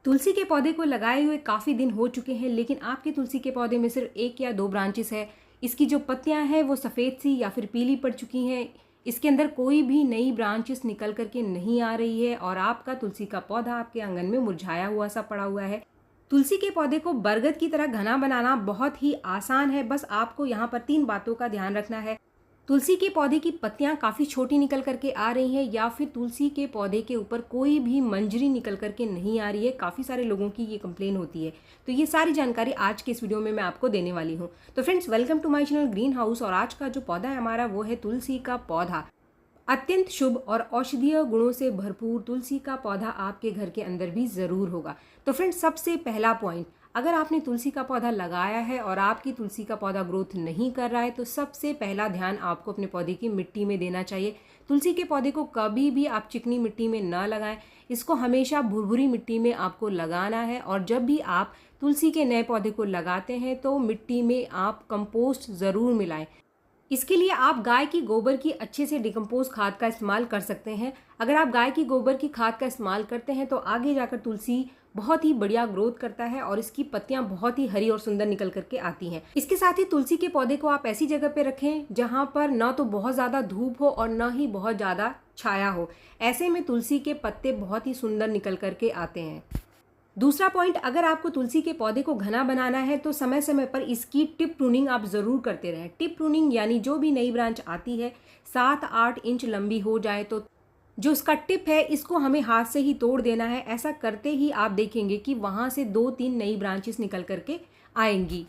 तुलसी के पौधे को लगाए हुए काफ़ी दिन हो चुके हैं, लेकिन आपके तुलसी के पौधे में सिर्फ 1 या 2 ब्रांचेस है। इसकी जो पत्तियां हैं वो सफ़ेद सी या फिर पीली पड़ चुकी हैं। इसके अंदर कोई भी नई ब्रांचेस निकल करके नहीं आ रही है और आपका तुलसी का पौधा आपके आंगन में मुरझाया हुआ सा पड़ा हुआ है। तुलसी के पौधे को बरगद की तरह घना बनाना बहुत ही आसान है। बस आपको यहाँ पर 3 बातों का ध्यान रखना है। तुलसी के पौधे की पत्तियां काफ़ी छोटी निकल करके आ रही हैं, या फिर तुलसी के पौधे के ऊपर कोई भी मंजरी निकल करके नहीं आ रही है। काफ़ी सारे लोगों की ये कंप्लेन होती है। तो ये सारी जानकारी आज के इस वीडियो में मैं आपको देने वाली हूँ। तो friends, welcome to my channel green house. और आज का जो पौधा है हमारा वो है तुलसी का पौधा। अत्यंत शुभ और औषधीय गुणों से भरपूर तुलसी का पौधा आपके घर के अंदर भी ज़रूर होगा। तो फ्रेंड्स, सबसे पहला पॉइंट, अगर आपने तुलसी का पौधा लगाया है और आपकी तुलसी का पौधा ग्रोथ नहीं कर रहा है तो सबसे पहला ध्यान आपको अपने पौधे की मिट्टी में देना चाहिए। तुलसी के पौधे को कभी भी आप चिकनी मिट्टी में ना लगाएं। इसको हमेशा भुरभुरी मिट्टी में आपको लगाना है। और जब भी आप तुलसी के नए पौधे को लगाते हैं तो मिट्टी में आप कंपोस्ट ज़रूर मिलाएं। इसके लिए आप गाय की गोबर की अच्छे से डिकम्पोज खाद का इस्तेमाल कर सकते हैं। अगर आप गाय की गोबर की खाद का इस्तेमाल करते हैं तो आगे जाकर तुलसी बहुत ही बढ़िया ग्रोथ करता है और इसकी पत्तियां बहुत ही हरी और सुंदर निकल करके आती हैं। इसके साथ ही तुलसी के पौधे को आप ऐसी जगह पे रखें जहां पर ना तो बहुत ज़्यादा धूप हो और ना ही बहुत ज़्यादा छाया हो। ऐसे में तुलसी के पत्ते बहुत ही सुंदर निकल करके आते हैं। दूसरा पॉइंट, अगर आपको तुलसी के पौधे को घना बनाना है तो समय समय पर इसकी टिप प्रूनिंग आप ज़रूर करते रहें। टिप प्रूनिंग यानी जो भी नई ब्रांच आती है 7-8 इंच लंबी हो जाए तो जो इसका टिप है इसको हमें हाथ से ही तोड़ देना है। ऐसा करते ही आप देखेंगे कि वहाँ से 2-3 नई ब्रांचेस निकल करके आएंगी।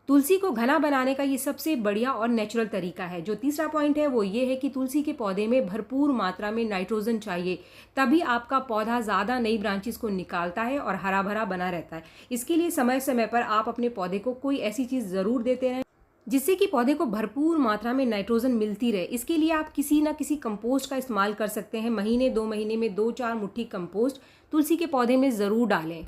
तुलसी को घना बनाने का ये सबसे बढ़िया और नेचुरल तरीका है। जो तीसरा पॉइंट है वो ये है कि तुलसी के पौधे में भरपूर मात्रा में नाइट्रोजन चाहिए, तभी आपका पौधा ज़्यादा नई ब्रांचेस को निकालता है और हरा भरा बना रहता है। इसके लिए समय समय पर आप अपने पौधे को कोई ऐसी चीज़ ज़रूर देते रहें जिससे कि पौधे को भरपूर मात्रा में नाइट्रोजन मिलती रहे। इसके लिए आप किसी ना किसी कंपोस्ट का इस्तेमाल कर सकते हैं। महीने 2 महीने में 2-4 मुट्ठी कंपोस्ट तुलसी के पौधे में ज़रूर डालें।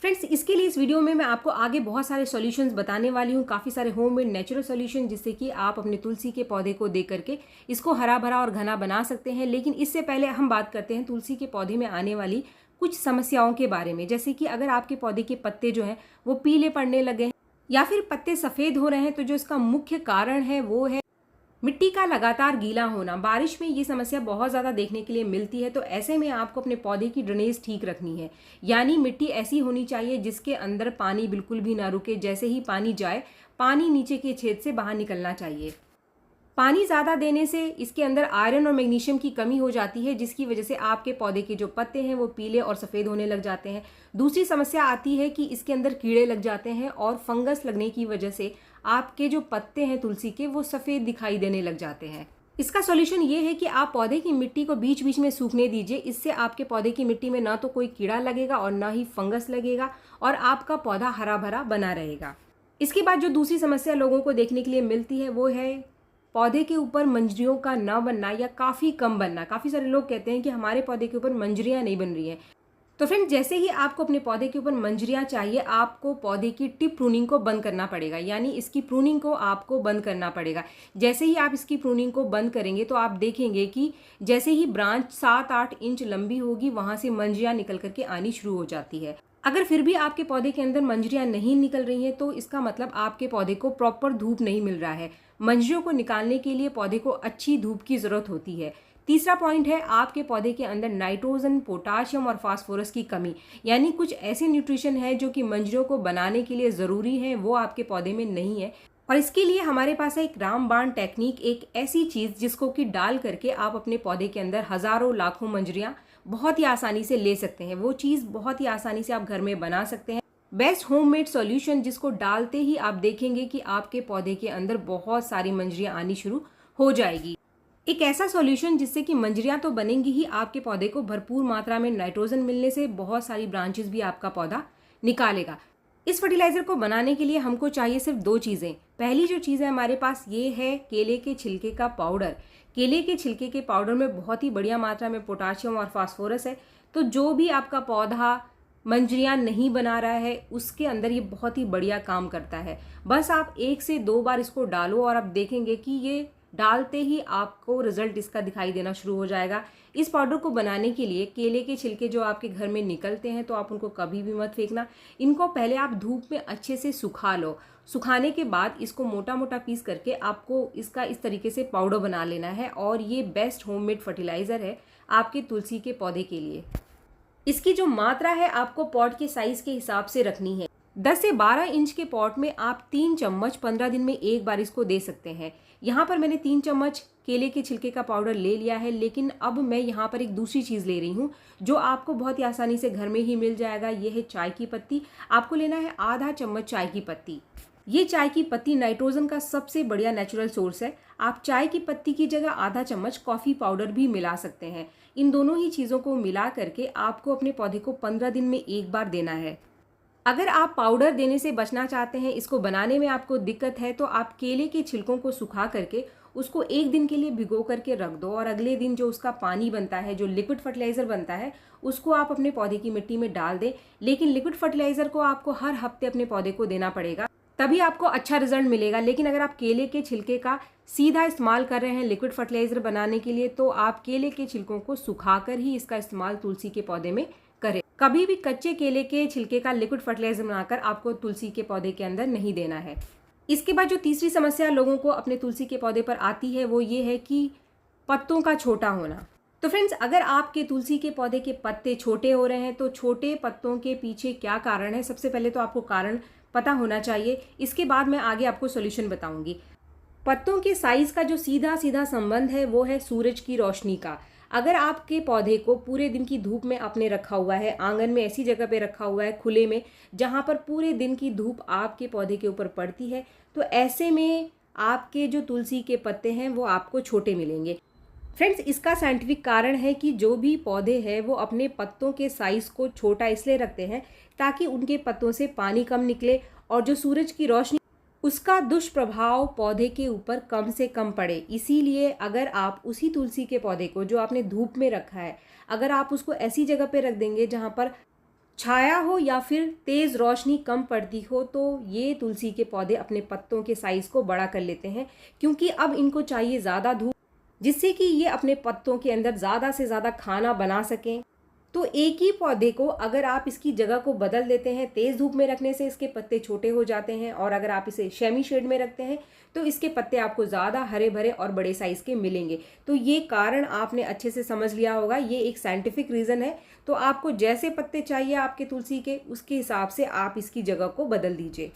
फ्रेंड्स, इसके लिए इस वीडियो में मैं आपको आगे बहुत सारे सॉल्यूशंस बताने वाली हूँ, काफ़ी सारे होममेड नेचुरल सॉल्यूशन, जिससे कि आप अपने तुलसी के पौधे को दे करके इसको हरा भरा और घना बना सकते हैं। लेकिन इससे पहले हम बात करते हैं तुलसी के पौधे में आने वाली कुछ समस्याओं के बारे में। जैसे कि अगर आपके पौधे के पत्ते जो हैं वो पीले पड़ने लगे हैं या फिर पत्ते सफ़ेद हो रहे हैं तो जो इसका मुख्य कारण है वो है मिट्टी का लगातार गीला होना। बारिश में ये समस्या बहुत ज़्यादा देखने के लिए मिलती है। तो ऐसे में आपको अपने पौधे की ड्रेनेज ठीक रखनी है, यानी मिट्टी ऐसी होनी चाहिए जिसके अंदर पानी बिल्कुल भी ना रुके। जैसे ही पानी जाए, पानी नीचे के छेद से बाहर निकलना चाहिए। पानी ज़्यादा देने से इसके अंदर आयरन और मैग्नीशियम की कमी हो जाती है, जिसकी वजह से आपके पौधे के जो पत्ते हैं वो पीले और सफ़ेद होने लग जाते हैं। दूसरी समस्या आती है कि इसके अंदर कीड़े लग जाते हैं और फंगस लगने की वजह से आपके जो पत्ते हैं तुलसी के वो सफ़ेद दिखाई देने लग जाते हैं। इसका सॉल्यूशन ये है कि आप पौधे की मिट्टी को बीच बीच में सूखने दीजिए। इससे आपके पौधे की मिट्टी में ना तो कोई कीड़ा लगेगा और ना ही फंगस लगेगा और आपका पौधा हरा भरा बना रहेगा। इसके बाद जो दूसरी समस्या लोगों को देखने के लिए मिलती है वो है पौधे के ऊपर मंजरियों का न बनना या काफ़ी कम बनना। काफ़ी सारे लोग कहते हैं कि हमारे पौधे के ऊपर मंजरियाँ नहीं बन रही हैं। तो फ्रेंड, जैसे ही आपको अपने पौधे के ऊपर मंजरियाँ चाहिए, आपको पौधे की टिप प्रूनिंग को बंद करना पड़ेगा, यानी इसकी प्रूनिंग को आपको बंद करना पड़ेगा। जैसे ही आप इसकी प्रूनिंग को बंद करेंगे तो आप देखेंगे कि जैसे ही ब्रांच 7-8 इंच लंबी होगी वहाँ से मंजरियाँ निकल करके आनी शुरू हो जाती है। अगर फिर भी आपके पौधे के अंदर मंजरियाँ नहीं निकल रही हैं तो इसका मतलब आपके पौधे को प्रॉपर धूप नहीं मिल रहा है। मंजरियों को निकालने के लिए पौधे को अच्छी धूप की ज़रूरत होती है। तीसरा पॉइंट है आपके पौधे के अंदर नाइट्रोजन, पोटाशियम और फास्फोरस की कमी, यानी कुछ ऐसे न्यूट्रिशन है जो कि मंजरियों को बनाने के लिए ज़रूरी है, वो आपके पौधे में नहीं है। और इसके लिए हमारे पास है एक रामबाण टेक्निक, एक ऐसी चीज़ जिसको कि डाल करके आप अपने पौधे के अंदर हज़ारों लाखों मंजरियाँ बहुत ही आसानी से ले सकते हैं। वो चीज़ बहुत ही आसानी से आप घर में बना सकते हैं। बेस्ट होममेड सॉल्यूशन, जिसको डालते ही आप देखेंगे कि आपके पौधे के अंदर बहुत सारी मंजरियाँ आनी शुरू हो जाएगी। एक ऐसा सॉल्यूशन जिससे कि मंजरियाँ तो बनेंगी ही, आपके पौधे को भरपूर मात्रा में नाइट्रोजन मिलने से बहुत सारी ब्रांचेस भी आपका पौधा निकालेगा। इस फर्टिलाइज़र को बनाने के लिए हमको चाहिए सिर्फ 2 चीज़ें। पहली जो चीज़ है हमारे पास ये है केले के छिलके का पाउडर। केले के छिलके के पाउडर में बहुत ही बढ़िया मात्रा में पोटाशियम और फास्फोरस है। तो जो भी आपका पौधा मंजरियाँ नहीं बना रहा है उसके अंदर ये बहुत ही बढ़िया काम करता है। बस आप 1 से 2 बार इसको डालो और आप देखेंगे कि ये डालते ही आपको रिजल्ट इसका दिखाई देना शुरू हो जाएगा। इस पाउडर को बनाने के लिए केले के छिलके जो आपके घर में निकलते हैं तो आप उनको कभी भी मत फेंकना। इनको पहले आप धूप में अच्छे से सुखा लो। सुखाने के बाद इसको मोटा मोटा पीस करके आपको इसका इस तरीके से पाउडर बना लेना है और ये बेस्ट होममेड फर्टिलाइज़र है आपके तुलसी के पौधे के लिए। इसकी जो मात्रा है आपको पॉट के साइज़ के हिसाब से रखनी है। 10 से 12 इंच के पॉट में आप 3 चम्मच 15 दिन में एक बार इसको दे सकते हैं। यहाँ पर मैंने 3 चम्मच केले के छिलके का पाउडर ले लिया है, लेकिन अब मैं यहाँ पर एक दूसरी चीज़ ले रही हूँ जो आपको बहुत ही आसानी से घर में ही मिल जाएगा। ये है चाय की पत्ती। आपको लेना है आधा चम्मच चाय की पत्ती। ये चाय की पत्ती नाइट्रोजन का सबसे बढ़िया नेचुरल सोर्स है। आप चाय की पत्ती की जगह आधा चम्मच कॉफ़ी पाउडर भी मिला सकते हैं। इन दोनों ही चीज़ों को मिला करके आपको अपने पौधे को 15 दिन में एक बार देना है। अगर आप पाउडर देने से बचना चाहते हैं, इसको बनाने में आपको दिक्कत है, तो आप केले के छिलकों को सुखा करके उसको एक दिन के लिए भिगो करके रख दो और अगले दिन जो उसका पानी बनता है, जो लिक्विड फर्टिलाइज़र बनता है, उसको आप अपने पौधे की मिट्टी में डाल दें। लेकिन लिक्विड फर्टिलाइज़र को आपको हर हफ्ते अपने पौधे को देना पड़ेगा, तभी आपको अच्छा रिजल्ट मिलेगा। लेकिन अगर आप केले के छिलके का सीधा इस्तेमाल कर रहे हैं लिक्विड फर्टिलाइज़र बनाने के लिए, तो आप केले के छिलकों को सुखाकर ही इसका इस्तेमाल तुलसी के पौधे में करें। कभी भी कच्चे केले के छिलके का लिक्विड फर्टिलाइज़र बनाकर आपको तुलसी के पौधे के अंदर नहीं देना है। इसके बाद जो तीसरी समस्या लोगों को अपने तुलसी के पौधे पर आती है वो ये है कि पत्तों का छोटा होना। तो फ्रेंड्स, अगर आपके तुलसी के पौधे के पत्ते छोटे हो रहे हैं तो छोटे पत्तों के पीछे क्या कारण है, सबसे पहले तो आपको कारण पता होना चाहिए। इसके बाद मैं आगे आपको सॉल्यूशन बताऊंगी। पत्तों के साइज का जो सीधा सीधा संबंध है वो है सूरज की रोशनी का। अगर आपके पौधे को पूरे दिन की धूप में आपने रखा हुआ है, आंगन में ऐसी जगह पे रखा हुआ है खुले में जहाँ पर पूरे दिन की धूप आपके पौधे के ऊपर पड़ती है, तो ऐसे में आपके जो तुलसी के पत्ते हैं वो आपको छोटे मिलेंगे। फ्रेंड्स, इसका साइंटिफिक कारण है कि जो भी पौधे हैं वो अपने पत्तों के साइज़ को छोटा इसलिए रखते हैं ताकि उनके पत्तों से पानी कम निकले और जो सूरज की रोशनी उसका दुष्प्रभाव पौधे के ऊपर कम से कम पड़े। इसीलिए अगर आप उसी तुलसी के पौधे को जो आपने धूप में रखा है, अगर आप उसको ऐसी जगह पे रख देंगे जहाँ पर छाया हो या फिर तेज़ रोशनी कम पड़ती हो, तो ये तुलसी के पौधे अपने पत्तों के साइज़ को बड़ा कर लेते हैं, क्योंकि अब इनको चाहिए ज़्यादा धूप, जिससे कि ये अपने पत्तों के अंदर ज़्यादा से ज़्यादा खाना बना सकें। तो एक ही पौधे को अगर आप इसकी जगह को बदल देते हैं, तेज़ धूप में रखने से इसके पत्ते छोटे हो जाते हैं, और अगर आप इसे शेमी शेड में रखते हैं तो इसके पत्ते आपको ज़्यादा हरे भरे और बड़े साइज़ के मिलेंगे। तो ये कारण आपने अच्छे से समझ लिया होगा, ये एक साइंटिफिक रीज़न है। तो आपको जैसे पत्ते चाहिए आपके तुलसी के, उसके हिसाब से आप इसकी जगह को बदल दीजिए।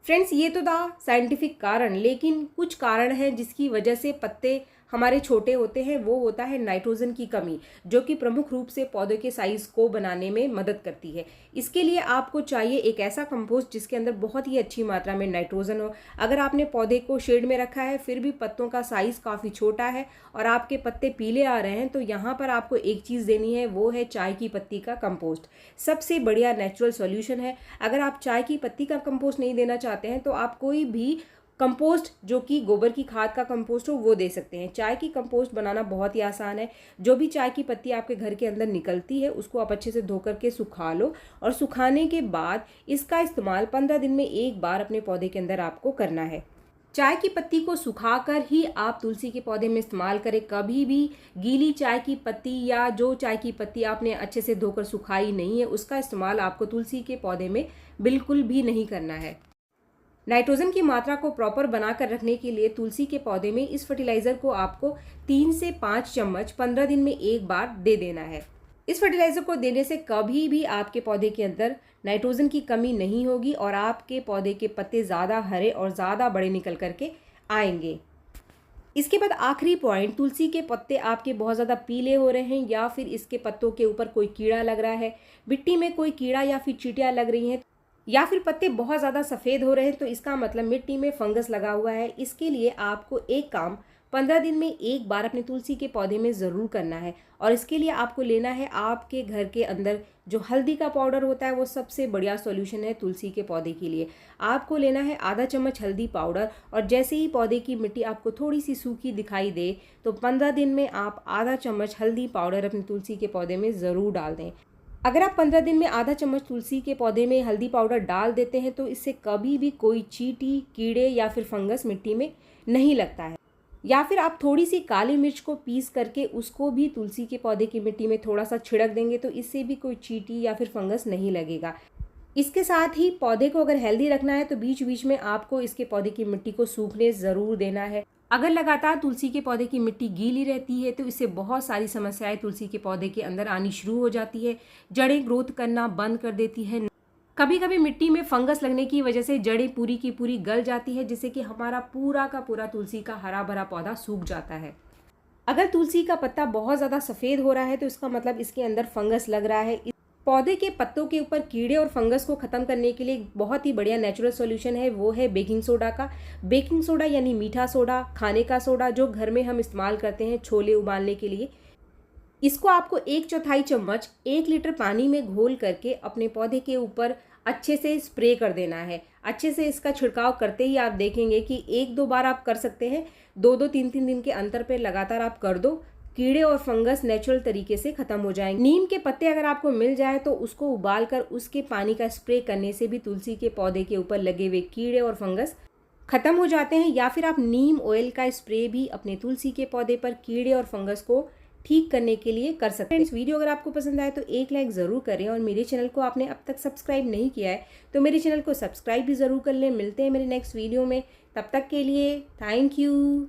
फ्रेंड्स, ये तो था साइंटिफिक कारण, लेकिन कुछ कारण हैं जिसकी वजह से पत्ते हमारे छोटे होते हैं। वो होता है नाइट्रोजन की कमी, जो कि प्रमुख रूप से पौधे के साइज़ को बनाने में मदद करती है। इसके लिए आपको चाहिए एक ऐसा कंपोस्ट जिसके अंदर बहुत ही अच्छी मात्रा में नाइट्रोजन हो। अगर आपने पौधे को शेड में रखा है फिर भी पत्तों का साइज़ काफ़ी छोटा है और आपके पत्ते पीले आ रहे हैं, तो यहाँ पर आपको एक चीज़ देनी है, वो है चाय की पत्ती का कंपोस्ट। सबसे बढ़िया नेचुरल सॉल्यूशन है। अगर आप चाय की पत्ती का कंपोस्ट नहीं देना चाहते हैं तो आप कोई भी कंपोस्ट जो कि गोबर की खाद का कंपोस्ट हो वो दे सकते हैं। चाय की कंपोस्ट बनाना बहुत ही आसान है। जो भी चाय की पत्ती आपके घर के अंदर निकलती है उसको आप अच्छे से धो करके सुखा लो, और सुखाने के बाद इसका इस्तेमाल 15 दिन में एक बार अपने पौधे के अंदर आपको करना है। चाय की पत्ती को सुखाकर ही आप तुलसी के पौधे में इस्तेमाल करें। कभी भी गीली चाय की पत्ती या जो चाय की पत्ती आपने अच्छे से धोकर सुखाई नहीं है उसका इस्तेमाल आपको तुलसी के पौधे में बिल्कुल भी नहीं करना है। नाइट्रोजन की मात्रा को प्रॉपर बनाकर रखने के लिए तुलसी के पौधे में इस फर्टिलाइज़र को आपको 3 से 5 चम्मच 15 दिन में एक बार दे देना है। इस फर्टिलाइज़र को देने से कभी भी आपके पौधे के अंदर नाइट्रोजन की कमी नहीं होगी और आपके पौधे के पत्ते ज़्यादा हरे और ज़्यादा बड़े निकल करके आएंगे। इसके बाद आखिरी पॉइंट, तुलसी के पत्ते आपके बहुत ज़्यादा पीले हो रहे हैं या फिर इसके पत्तों के ऊपर कोई कीड़ा लग रहा है, मिट्टी में कोई कीड़ा या फिर चींटियाँ लग रही हैं, या फिर पत्ते बहुत ज़्यादा सफ़ेद हो रहे हैं, तो इसका मतलब मिट्टी में फंगस लगा हुआ है। इसके लिए आपको एक काम 15 दिन में एक बार अपने तुलसी के पौधे में ज़रूर करना है, और इसके लिए आपको लेना है आपके घर के अंदर जो हल्दी का पाउडर होता है, वो सबसे बढ़िया सॉल्यूशन है तुलसी के पौधे के लिए। आपको लेना है आधा चम्मच हल्दी पाउडर, और जैसे ही पौधे की मिट्टी आपको थोड़ी सी सूखी दिखाई दे तो 15 दिन में आप आधा चम्मच हल्दी पाउडर अपने तुलसी के पौधे में ज़रूर डाल दें। अगर आप 15 दिन में आधा चम्मच तुलसी के पौधे में हल्दी पाउडर डाल देते हैं तो इससे कभी भी कोई चींटी, कीड़े या फिर फंगस मिट्टी में नहीं लगता है। या फिर आप थोड़ी सी काली मिर्च को पीस करके उसको भी तुलसी के पौधे की मिट्टी में थोड़ा सा छिड़क देंगे तो इससे भी कोई चींटी या फिर फंगस नहीं लगेगा। इसके साथ ही पौधे को अगर हेल्दी रखना है तो बीच बीच में आपको इसके पौधे की मिट्टी को सूखने ज़रूर देना है। अगर लगातार तुलसी के पौधे की मिट्टी गीली रहती है तो इससे बहुत सारी समस्याएं तुलसी के पौधे के अंदर आनी शुरू हो जाती है। जड़ें ग्रोथ करना बंद कर देती है। कभी कभी मिट्टी में फंगस लगने की वजह से जड़ें पूरी की पूरी गल जाती है, जिससे कि हमारा पूरा का पूरा तुलसी का हरा भरा पौधा सूख जाता है। अगर तुलसी का पत्ता बहुत ज़्यादा सफ़ेद हो रहा है तो इसका मतलब इसके अंदर फंगस लग रहा है। पौधे के पत्तों के ऊपर कीड़े और फंगस को ख़त्म करने के लिए एक बहुत ही बढ़िया नेचुरल सॉल्यूशन है, वो है बेकिंग सोडा का। बेकिंग सोडा यानी मीठा सोडा, खाने का सोडा जो घर में हम इस्तेमाल करते हैं छोले उबालने के लिए। इसको आपको 1/4 चम्मच 1 लीटर पानी में घोल करके अपने पौधे के ऊपर अच्छे से स्प्रे कर देना है। अच्छे से इसका छिड़काव करते ही आप देखेंगे कि 1-2 बार आप कर सकते हैं, 2-2 3-3 दिन के अंतर पे लगातार आप कर दो, कीड़े और फंगस नेचुरल तरीके से ख़त्म हो जाएंगे। नीम के पत्ते अगर आपको मिल जाए तो उसको उबाल कर उसके पानी का स्प्रे करने से भी तुलसी के पौधे के ऊपर लगे हुए कीड़े और फंगस ख़त्म हो जाते हैं। या फिर आप नीम ऑयल का स्प्रे भी अपने तुलसी के पौधे पर कीड़े और फंगस को ठीक करने के लिए कर सकते हैं। इस वीडियो अगर आपको पसंद आए तो एक लाइक ज़रूर करें, और मेरे चैनल को आपने अब तक सब्सक्राइब नहीं किया है तो मेरे चैनल को सब्सक्राइब भी ज़रूर कर लें। मिलते हैं मेरे नेक्स्ट वीडियो में, तब तक के लिए थैंक यू।